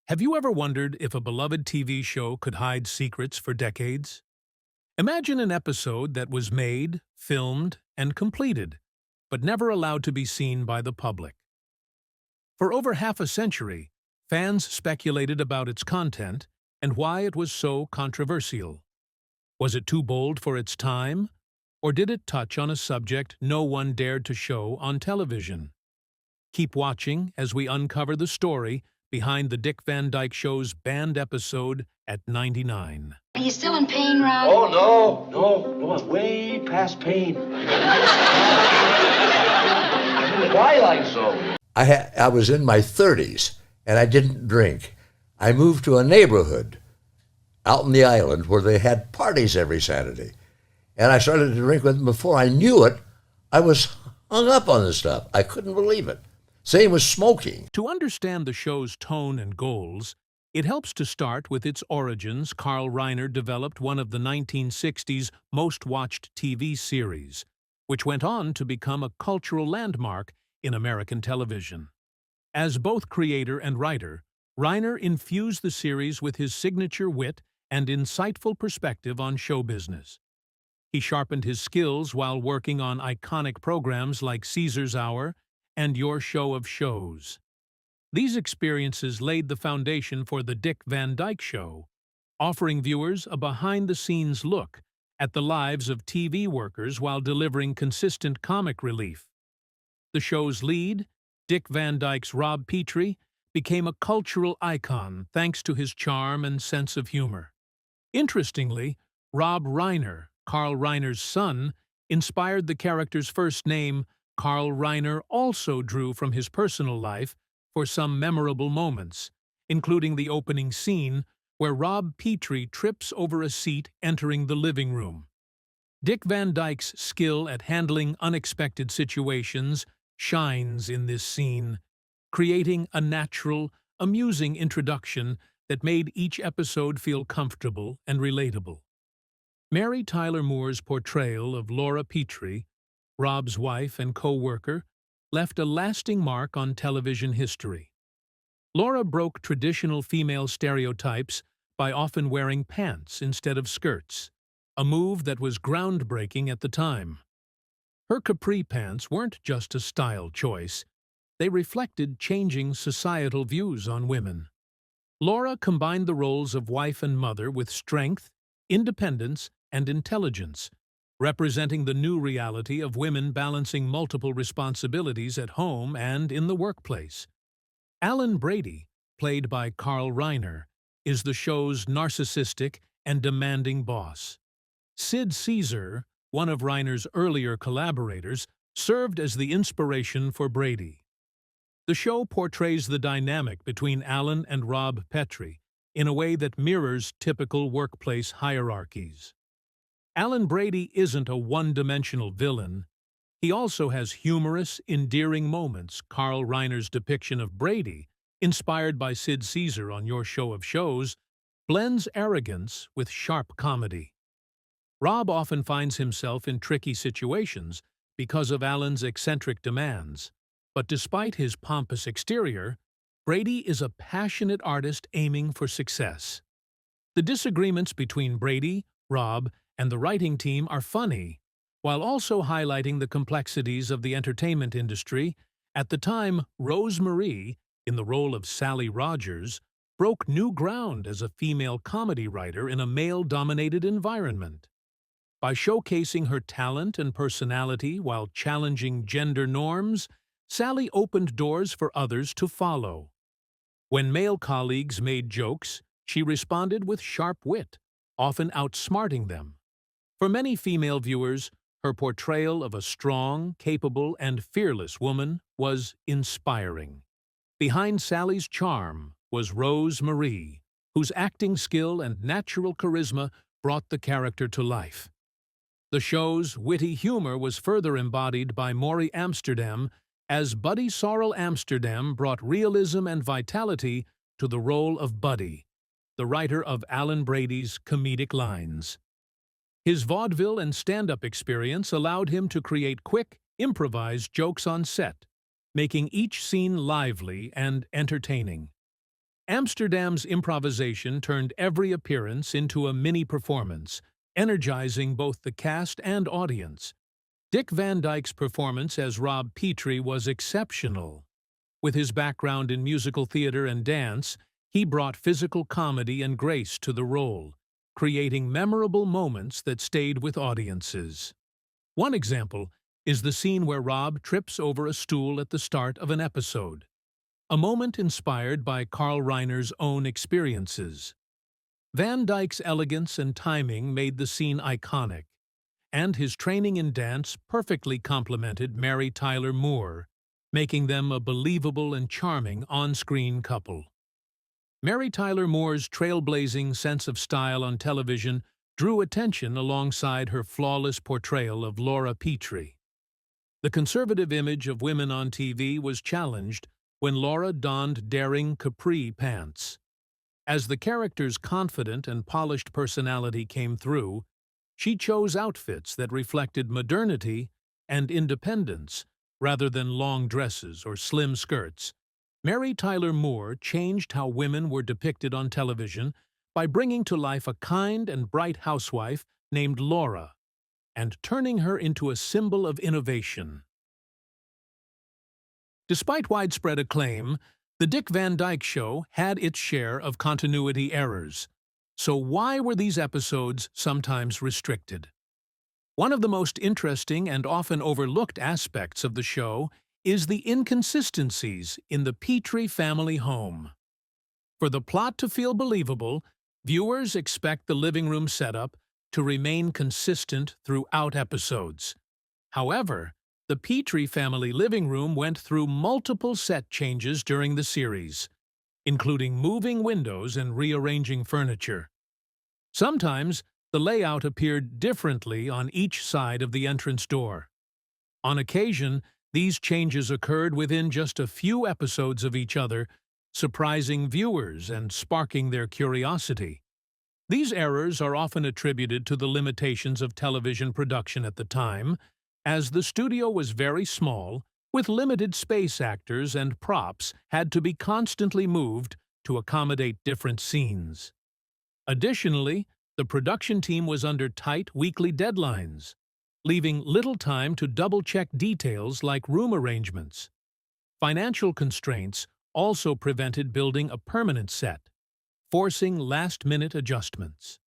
Have you ever wondered if a beloved TV show could hide secrets for decades? Imagine an episode that was made, filmed, and completed, but never allowed to be seen by the public. For over half a century, fans speculated about its content and why it was so controversial. Was it too bold for its time, or did it touch on a subject no one dared to show on television? Keep watching as we uncover the story behind the Dick Van Dyke Show's banned episode at 99. Are you still in pain, Rob? Oh, no, I'm way past pain. I'm in the twilight zone. I was in my 30s, and I didn't drink. I moved to a neighborhood out in the island where they had parties every Saturday. And I started to drink with them. Before I knew it, I was hung up on this stuff. I couldn't believe it. Same with smoking. To understand the show's tone and goals, it helps to start with its origins. Carl Reiner developed one of the 1960s most-watched TV series, which went on to become a cultural landmark in American television. As both creator and writer, Reiner infused the series with his signature wit and insightful perspective on show business. He sharpened his skills while working on iconic programs like Caesar's Hour and Your Show of Shows. These experiences laid the foundation for the Dick Van Dyke Show, offering viewers a behind-the-scenes look at the lives of TV workers while delivering consistent comic relief. The show's lead, Dick Van Dyke's Rob Petrie, became a cultural icon thanks to his charm and sense of humor. Interestingly, Rob Reiner, Carl Reiner's son, inspired the character's first name. Carl Reiner also drew from his personal life for some memorable moments, including the opening scene where Rob Petrie trips over a seat entering the living room. Dick Van Dyke's skill at handling unexpected situations shines in this scene, creating a natural, amusing introduction that made each episode feel comfortable and relatable. Mary Tyler Moore's portrayal of Laura Petrie, Rob's wife and co-worker, left a lasting mark on television history. Laura broke traditional female stereotypes by often wearing pants instead of skirts, a move that was groundbreaking at the time. Her capri pants weren't just a style choice, they reflected changing societal views on women. Laura combined the roles of wife and mother with strength, independence, and intelligence, representing the new reality of women balancing multiple responsibilities at home and in the workplace. Alan Brady, played by Carl Reiner, is the show's narcissistic and demanding boss. Sid Caesar, one of Reiner's earlier collaborators, served as the inspiration for Brady. The show portrays the dynamic between Alan and Rob Petrie in a way that mirrors typical workplace hierarchies. Alan Brady isn't a one-dimensional villain. He also has humorous, endearing moments. Carl Reiner's depiction of Brady, inspired by Sid Caesar on Your Show of Shows, blends arrogance with sharp comedy. Rob often finds himself in tricky situations because of Alan's eccentric demands. But despite his pompous exterior, Brady is a passionate artist aiming for success. The disagreements between Brady, Rob, and the writing team are funny, while also highlighting the complexities of the entertainment industry. At the time, Rose Marie, in the role of Sally Rogers, broke new ground as a female comedy writer in a male-dominated environment. By showcasing her talent and personality while challenging gender norms, Sally opened doors for others to follow. When male colleagues made jokes, she responded with sharp wit, often outsmarting them. For many female viewers, her portrayal of a strong, capable, and fearless woman was inspiring. Behind Sally's charm was Rose Marie, whose acting skill and natural charisma brought the character to life. The show's witty humor was further embodied by Maury Amsterdam, as Buddy Sorrell Amsterdam brought realism and vitality to the role of Buddy, the writer of Alan Brady's comedic lines. His vaudeville and stand-up experience allowed him to create quick, improvised jokes on set, making each scene lively and entertaining. Amsterdam's improvisation turned every appearance into a mini-performance, energizing both the cast and audience. Dick Van Dyke's performance as Rob Petrie was exceptional. With his background in musical theater and dance, he brought physical comedy and grace to the role, creating memorable moments that stayed with audiences. One example is the scene where Rob trips over a stool at the start of an episode, a moment inspired by Carl Reiner's own experiences. Van Dyke's elegance and timing made the scene iconic, and his training in dance perfectly complemented Mary Tyler Moore, making them a believable and charming on-screen couple. Mary Tyler Moore's trailblazing sense of style on television drew attention alongside her flawless portrayal of Laura Petrie. The conservative image of women on TV was challenged when Laura donned daring capri pants. As the character's confident and polished personality came through, she chose outfits that reflected modernity and independence rather than long dresses or slim skirts. Mary Tyler Moore changed how women were depicted on television by bringing to life a kind and bright housewife named Laura and turning her into a symbol of innovation. Despite widespread acclaim, The Dick Van Dyke Show had its share of continuity errors. So why were these episodes sometimes restricted? One of the most interesting and often overlooked aspects of the show is the inconsistencies in the Petrie family home. For the plot to feel believable, viewers expect the living room setup to remain consistent throughout episodes. However, the Petrie family living room went through multiple set changes during the series, including moving windows and rearranging furniture. Sometimes, the layout appeared differently on each side of the entrance door. On occasion, these changes occurred within just a few episodes of each other, surprising viewers and sparking their curiosity. These errors are often attributed to the limitations of television production at the time, as the studio was very small, with limited space. Actors and props had to be constantly moved to accommodate different scenes. Additionally, the production team was under tight weekly deadlines, leaving little time to double-check details like room arrangements. Financial constraints also prevented building a permanent set, forcing last-minute adjustments.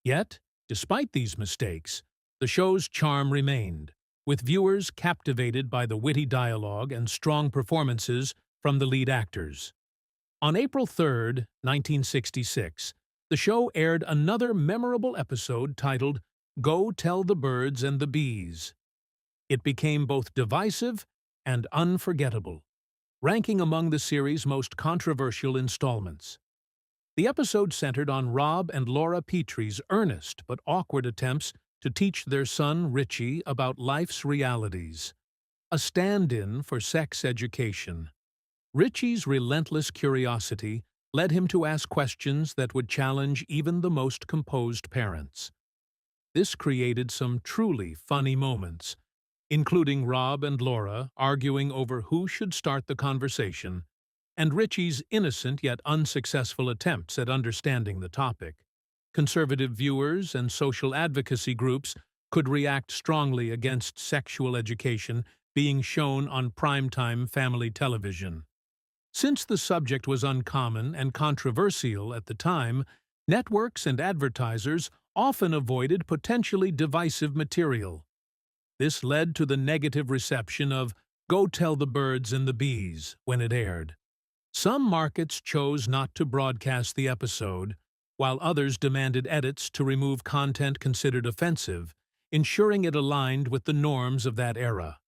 Yet, despite these mistakes, the show's charm remained, with viewers captivated by the witty dialogue and strong performances from the lead actors. On April 3, 1966, the show aired another memorable episode titled Go Tell the Birds and the Bees. It became both divisive and unforgettable, ranking among the series' most controversial installments. The episode centered on Rob and Laura Petrie's earnest but awkward attempts to teach their son Richie about life's realities, a stand-in for sex education. Richie's relentless curiosity led him to ask questions that would challenge even the most composed parents. This created some truly funny moments, including Rob and Laura arguing over who should start the conversation, and Richie's innocent yet unsuccessful attempts at understanding the topic. Conservative viewers and social advocacy groups could react strongly against sexual education being shown on primetime family television. Since the subject was uncommon and controversial at the time, networks and advertisers often avoided potentially divisive material. This led to the negative reception of Go Tell the Birds and the Bees when it aired. Some markets chose not to broadcast the episode, while others demanded edits to remove content considered offensive, ensuring it aligned with the norms of that era.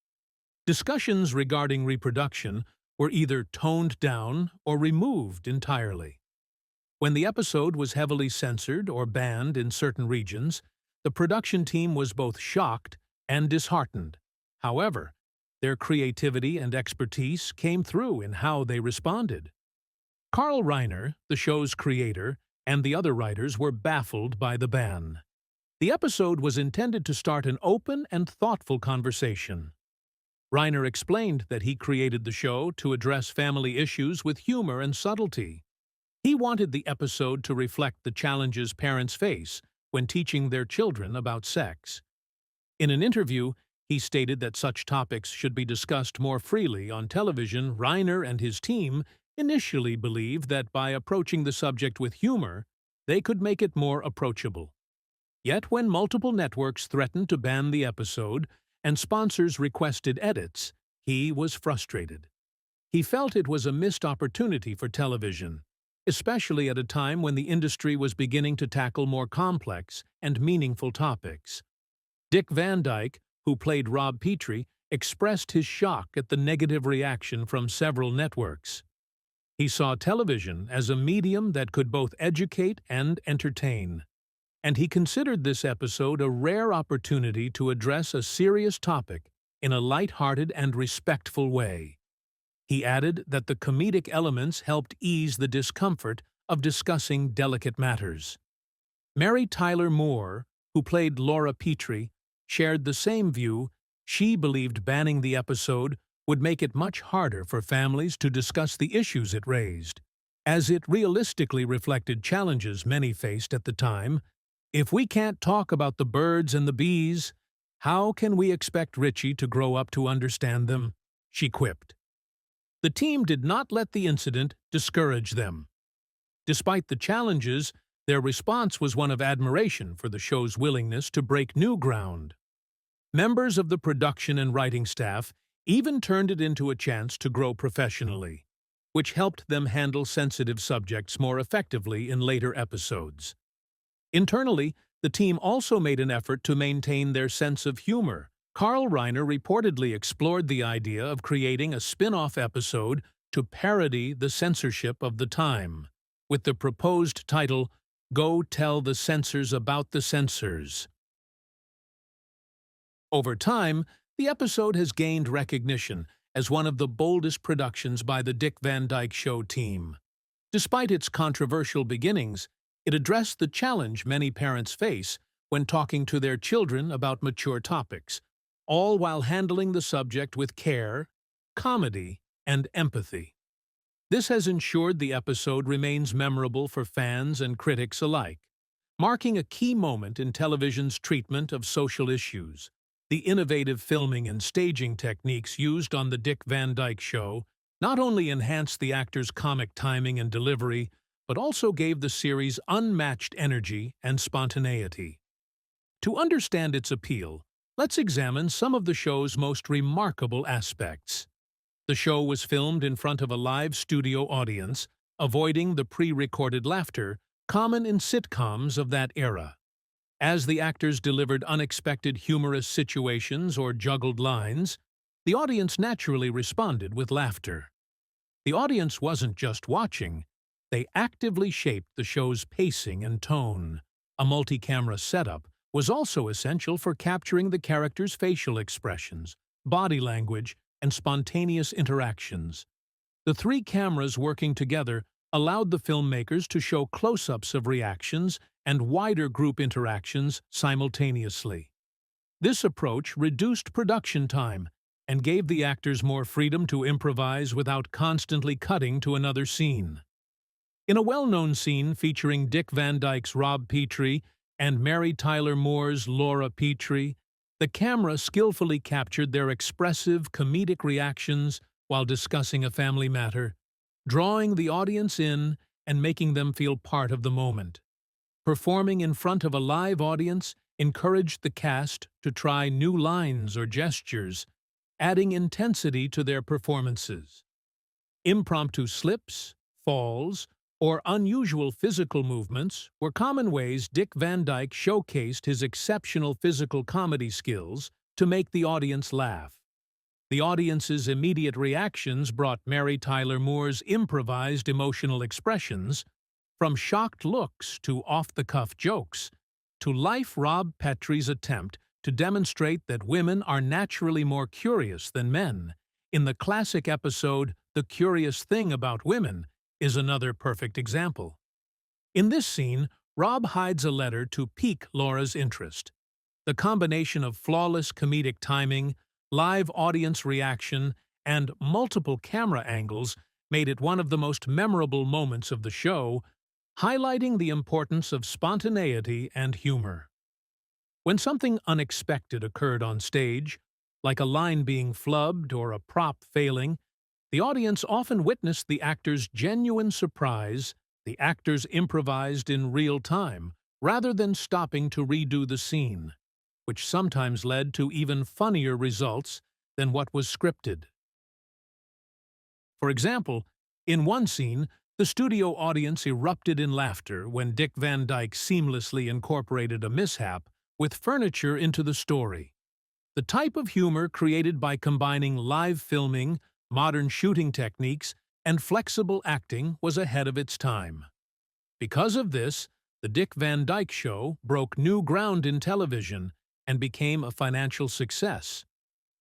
Discussions regarding reproduction were either toned down or removed entirely. When the episode was heavily censored or banned in certain regions, the production team was both shocked and disheartened. However, their creativity and expertise came through in how they responded. Carl Reiner, the show's creator, and the other writers were baffled by the ban. The episode was intended to start an open and thoughtful conversation. Reiner explained that he created the show to address family issues with humor and subtlety, He wanted the episode to reflect the challenges parents face when teaching their children about sex. In an interview, he stated that such topics should be discussed more freely on television. Reiner and his team initially believed that by approaching the subject with humor, they could make it more approachable. Yet when multiple networks threatened to ban the episode and sponsors requested edits, he was frustrated. He felt it was a missed opportunity for television, especially at a time when the industry was beginning to tackle more complex and meaningful topics. Dick Van Dyke, who played Rob Petrie, expressed his shock at the negative reaction from several networks. He saw television as a medium that could both educate and entertain, and he considered this episode a rare opportunity to address a serious topic in a light-hearted and respectful way. He added that the comedic elements helped ease the discomfort of discussing delicate matters. Mary Tyler Moore, who played Laura Petrie, shared the same view. She believed banning the episode would make it much harder for families to discuss the issues it raised, as it realistically reflected challenges many faced at the time. If we can't talk about the birds and the bees, how can we expect Richie to grow up to understand them? She quipped. The team did not let the incident discourage them. Despite the challenges, their response was one of admiration for the show's willingness to break new ground. Members of the production and writing staff even turned it into a chance to grow professionally, which helped them handle sensitive subjects more effectively in later episodes. Internally, the team also made an effort to maintain their sense of humor. Carl Reiner reportedly explored the idea of creating a spin-off episode to parody the censorship of the time, with the proposed title, "Go Tell the Censors About the Censors." Over time, the episode has gained recognition as one of the boldest productions by the Dick Van Dyke Show team. Despite its controversial beginnings, it addressed the challenge many parents face when talking to their children about mature topics, all while handling the subject with care, comedy, and empathy. This has ensured the episode remains memorable for fans and critics alike, marking a key moment in television's treatment of social issues. The innovative filming and staging techniques used on The Dick Van Dyke Show not only enhanced the actors' comic timing and delivery, but also gave the series unmatched energy and spontaneity. To understand its appeal, let's examine some of the show's most remarkable aspects. The show was filmed in front of a live studio audience, avoiding the pre-recorded laughter common in sitcoms of that era. As the actors delivered unexpected humorous situations or juggled lines, the audience naturally responded with laughter. The audience wasn't just watching, they actively shaped the show's pacing and tone. A multi-camera setup was also essential for capturing the characters' facial expressions, body language, and spontaneous interactions. The three cameras working together allowed the filmmakers to show close-ups of reactions and wider group interactions simultaneously. This approach reduced production time and gave the actors more freedom to improvise without constantly cutting to another scene. In a well-known scene featuring Dick Van Dyke's Rob Petrie and Mary Tyler Moore's Laura Petrie, the camera skillfully captured their expressive, comedic reactions while discussing a family matter, drawing the audience in and making them feel part of the moment. Performing in front of a live audience encouraged the cast to try new lines or gestures, adding intensity to their performances. Impromptu slips, falls, or unusual physical movements were common ways Dick Van Dyke showcased his exceptional physical comedy skills to make the audience laugh. The audience's immediate reactions brought Mary Tyler Moore's improvised emotional expressions, from shocked looks to off-the-cuff jokes, to life Rob Petrie's attempt to demonstrate that women are naturally more curious than men. In the classic episode, "The Curious Thing About Women" is another perfect example. In this scene, Rob hides a letter to pique Laura's interest. The combination of flawless comedic timing, live audience reaction, and multiple camera angles made it one of the most memorable moments of the show, highlighting the importance of spontaneity and humor. When something unexpected occurred on stage, like a line being flubbed or a prop failing, the audience often witnessed the actor's genuine surprise. The actors improvised in real time, rather than stopping to redo the scene, which sometimes led to even funnier results than what was scripted. For example, in one scene, the studio audience erupted in laughter when Dick Van Dyke seamlessly incorporated a mishap with furniture into the story. The type of humor created by combining live filming, modern shooting techniques, and flexible acting was ahead of its time. Because of this, The Dick Van Dyke Show broke new ground in television and became a financial success.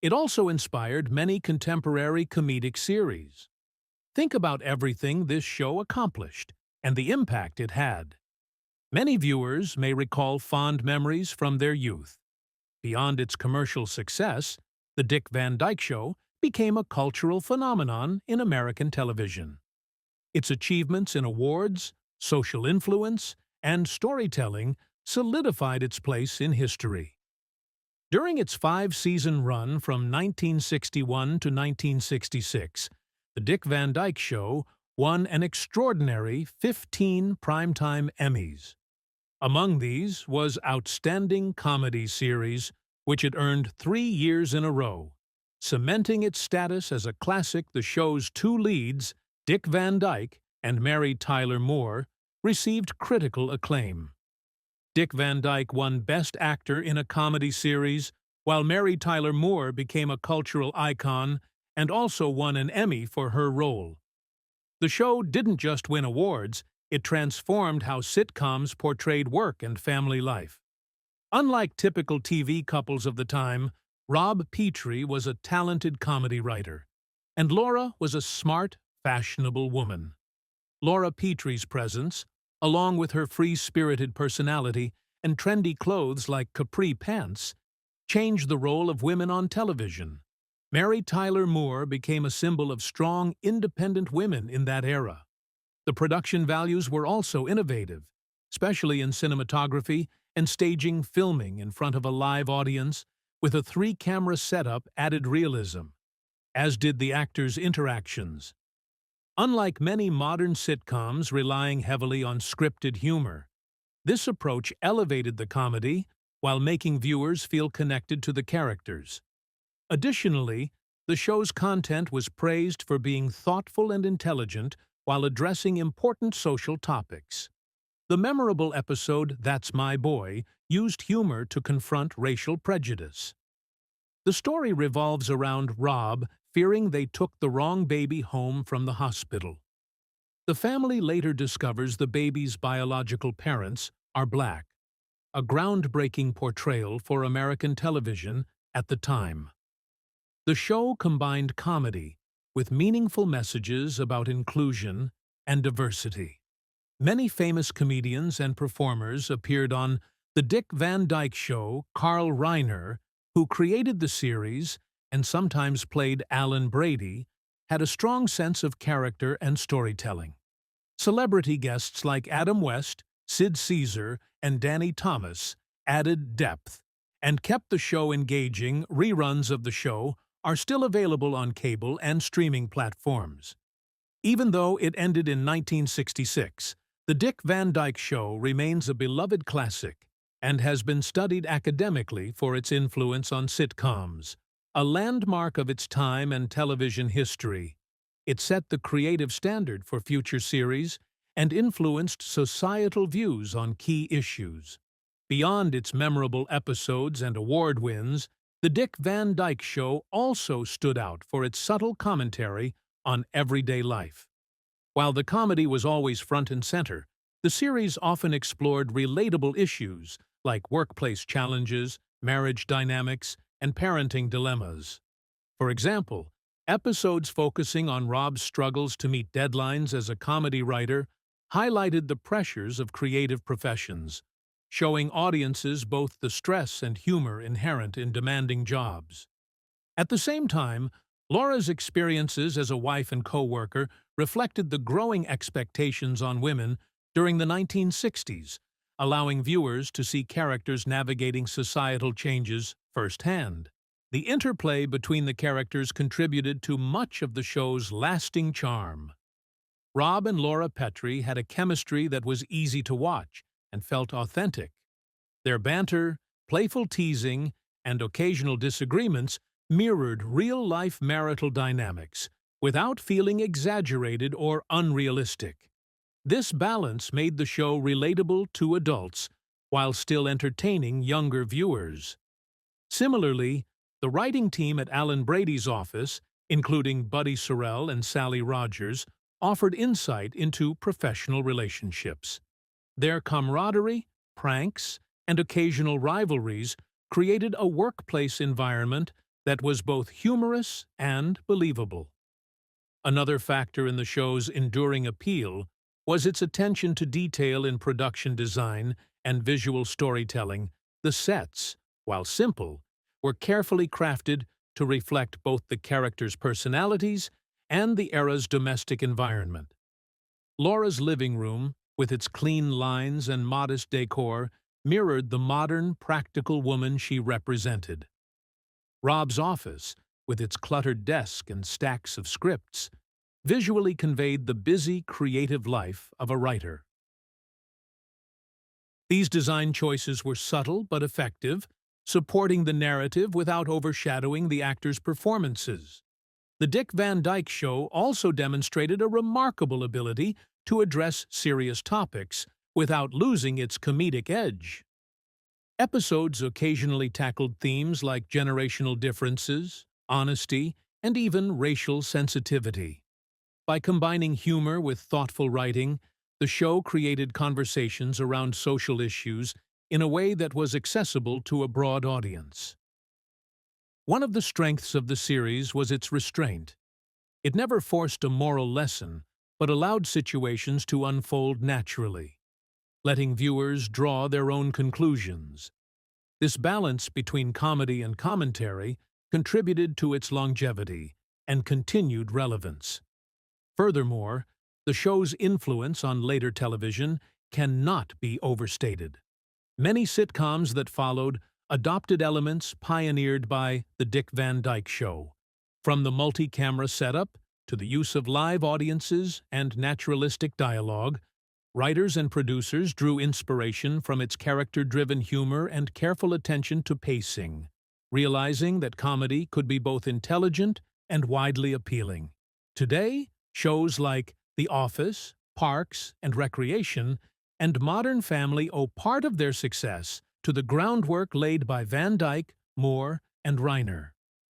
It also inspired many contemporary comedic series. Think about everything this show accomplished and the impact it had. Many viewers may recall fond memories from their youth. Beyond its commercial success, The Dick Van Dyke Show became a cultural phenomenon in American television. Its achievements in awards, social influence, and storytelling solidified its place in history. During its 5-season run from 1961 to 1966, The Dick Van Dyke Show won an extraordinary 15 Primetime Emmys. Among these was Outstanding Comedy Series, which it earned 3 years in a row, cementing its status as a classic. The show's two leads, Dick Van Dyke and Mary Tyler Moore, received critical acclaim. Dick Van Dyke won Best Actor in a Comedy Series, while Mary Tyler Moore became a cultural icon and also won an Emmy for her role. The show didn't just win awards, it transformed how sitcoms portrayed work and family life. Unlike typical TV couples of the time, Rob Petrie was a talented comedy writer, and Laura was a smart, fashionable woman. Laura Petrie's presence, along with her free-spirited personality and trendy clothes like capri pants, changed the role of women on television. Mary Tyler Moore became a symbol of strong, independent women in that era. The production values were also innovative, especially in cinematography and staging. Filming in front of a live audience with a 3-camera setup added realism, as did the actors' interactions. Unlike many modern sitcoms relying heavily on scripted humor, this approach elevated the comedy while making viewers feel connected to the characters. Additionally, the show's content was praised for being thoughtful and intelligent while addressing important social topics. The memorable episode That's My Boy used humor to confront racial prejudice. The story revolves around Rob fearing they took the wrong baby home from the hospital. The family later discovers the baby's biological parents are black, a groundbreaking portrayal for American television at the time. The show combined comedy with meaningful messages about inclusion and diversity. Many famous comedians and performers appeared on The Dick Van Dyke Show. Carl Reiner, who created the series and sometimes played Alan Brady, had a strong sense of character and storytelling. Celebrity guests like Adam West, Sid Caesar, and Danny Thomas added depth and kept the show engaging. Reruns of the show are still available on cable and streaming platforms. Even though it ended in 1966, The Dick Van Dyke Show remains a beloved classic and has been studied academically for its influence on sitcoms. A landmark of its time and television history, it set the creative standard for future series and influenced societal views on key issues. Beyond its memorable episodes and award wins, The Dick Van Dyke Show also stood out for its subtle commentary on everyday life. While the comedy was always front and center, the series often explored relatable issues like workplace challenges, marriage dynamics, and parenting dilemmas. For example, episodes focusing on Rob's struggles to meet deadlines as a comedy writer highlighted the pressures of creative professions, showing audiences both the stress and humor inherent in demanding jobs. At the same time, Laura's experiences as a wife and co-worker reflected the growing expectations on women during the 1960s, allowing viewers to see characters navigating societal changes firsthand. The interplay between the characters contributed to much of the show's lasting charm. Rob and Laura Petrie had a chemistry that was easy to watch and felt authentic. Their banter, playful teasing, and occasional disagreements mirrored real-life marital dynamics without feeling exaggerated or unrealistic. This balance made the show relatable to adults while still entertaining younger viewers. Similarly, the writing team at Alan Brady's office, including Buddy Sorrell and Sally Rogers, offered insight into professional relationships. Their camaraderie, pranks, and occasional rivalries created a workplace environment that was both humorous and believable. Another factor in the show's enduring appeal was its attention to detail in production design and visual storytelling. The sets, while simple, were carefully crafted to reflect both the characters' personalities and the era's domestic environment. Laura's living room, with its clean lines and modest decor, mirrored the modern, practical woman she represented. Rob's office, with its cluttered desk and stacks of scripts, visually conveyed the busy, creative life of a writer. These design choices were subtle but effective, supporting the narrative without overshadowing the actors' performances. The Dick Van Dyke Show also demonstrated a remarkable ability to address serious topics without losing its comedic edge. Episodes occasionally tackled themes like generational differences, honesty, and even racial sensitivity. By combining humor with thoughtful writing, the show created conversations around social issues in a way that was accessible to a broad audience. One of the strengths of the series was its restraint. It never forced a moral lesson, but allowed situations to unfold naturally, letting viewers draw their own conclusions. This balance between comedy and commentary contributed to its longevity and continued relevance. Furthermore, the show's influence on later television cannot be overstated. Many sitcoms that followed adopted elements pioneered by The Dick Van Dyke Show, from the multi-camera setup to the use of live audiences and naturalistic dialogue. Writers and producers drew inspiration from its character-driven humor and careful attention to pacing, realizing that comedy could be both intelligent and widely appealing. Today, shows like The Office, Parks and Recreation, and Modern Family owe part of their success to the groundwork laid by Van Dyke, Moore, and Reiner.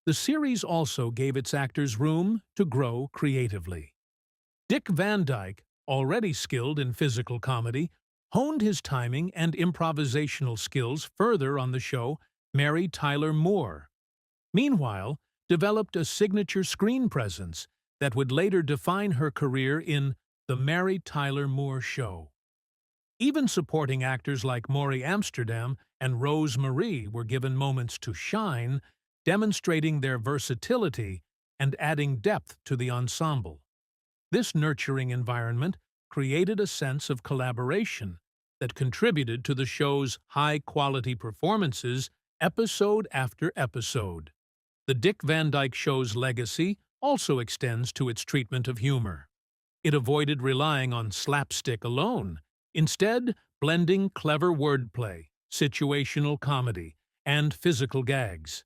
The series also gave its actors room to grow creatively. Dick Van Dyke, already skilled in physical comedy, honed his timing and improvisational skills further on the show Mary Tyler Moore. Meanwhile, developed a signature screen presence that would later define her career in The Mary Tyler Moore Show. Even supporting actors like Maury Amsterdam and Rose Marie were given moments to shine, demonstrating their versatility and adding depth to the ensemble. This nurturing environment created a sense of collaboration that contributed to the show's high-quality performances episode after episode. The Dick Van Dyke Show's legacy also extends to its treatment of humor. It avoided relying on slapstick alone, instead blending clever wordplay, situational comedy, and physical gags.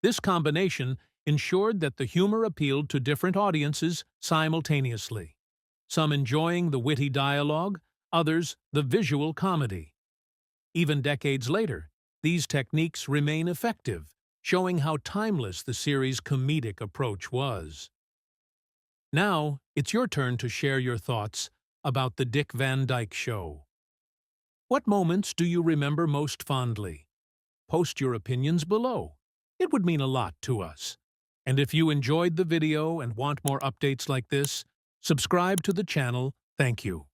This combination ensured that the humor appealed to different audiences simultaneously, some enjoying the witty dialogue, others the visual comedy. Even decades later, these techniques remain effective, showing how timeless the series' comedic approach was. Now, it's your turn to share your thoughts about The Dick Van Dyke Show. What moments do you remember most fondly? Post your opinions below. It would mean a lot to us. And if you enjoyed the video and want more updates like this, subscribe to the channel. Thank you.